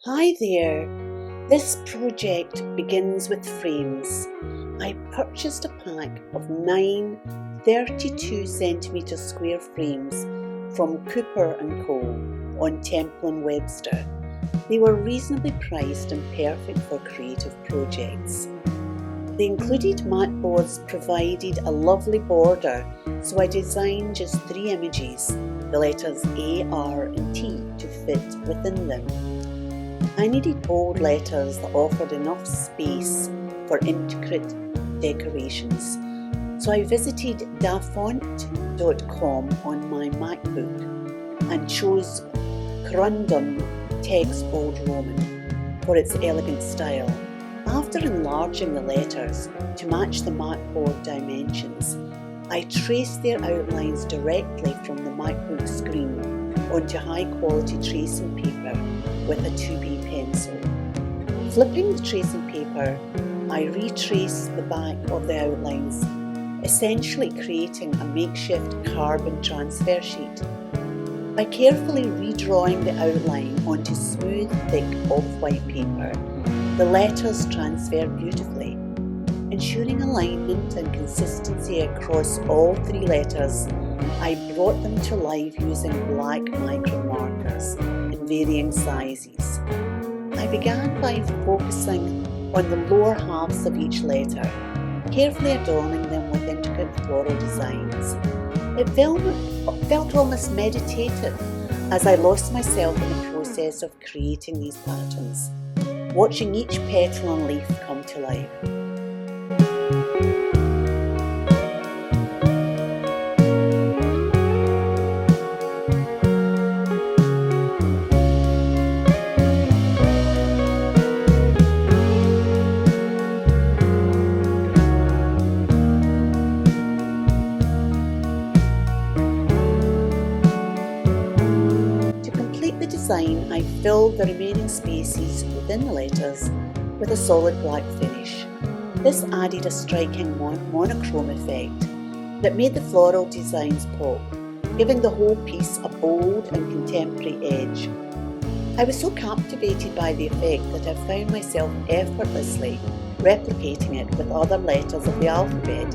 Hi there! This project begins with frames. I purchased a pack of 9 32cm square frames from Cooper & Co. on Temple & Webster. They were reasonably priced and perfect for creative projects. The included mat boards provided a lovely border, so I designed just 3 images, the letters A, R and T, to fit within them. I needed bold letters that offered enough space for intricate decorations, so I visited dafont.com on my MacBook and chose Corundum Text Bold Roman for its elegant style. After enlarging the letters to match the MacBoard dimensions, I traced their outlines directly from the MacBook screen onto high-quality tracing paper with a 2B pencil. Flipping the tracing paper, I retraced the back of the outlines, essentially creating a makeshift carbon transfer sheet. By carefully redrawing the outline onto smooth, thick off-white paper, the letters transfer beautifully. Ensuring alignment and consistency across all 3 letters, I brought them to life using black Micron markers in varying sizes. I began by focusing on the lower halves of each letter, carefully adorning them with intricate floral designs. It felt almost meditative as I lost myself in the process of creating these patterns, watching each petal and leaf come to life. Design, I filled the remaining spaces within the letters with a solid black finish. This added a striking monochrome effect that made the floral designs pop, giving the whole piece a bold and contemporary edge. I was so captivated by the effect that I found myself effortlessly replicating it with other letters of the alphabet,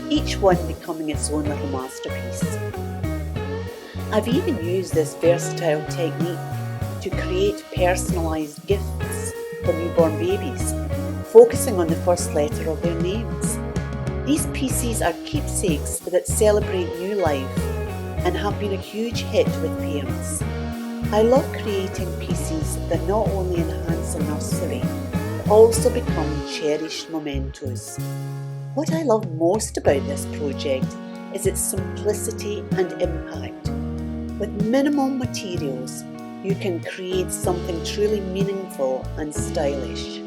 each one becoming its own little masterpiece. I've even used this versatile technique to create personalised gifts for newborn babies, focusing on the first letter of their names. These pieces are keepsakes that celebrate new life and have been a huge hit with parents. I love creating pieces that not only enhance a nursery, but also become cherished mementos. What I love most about this project is its simplicity and impact. With minimal materials, you can create something truly meaningful and stylish.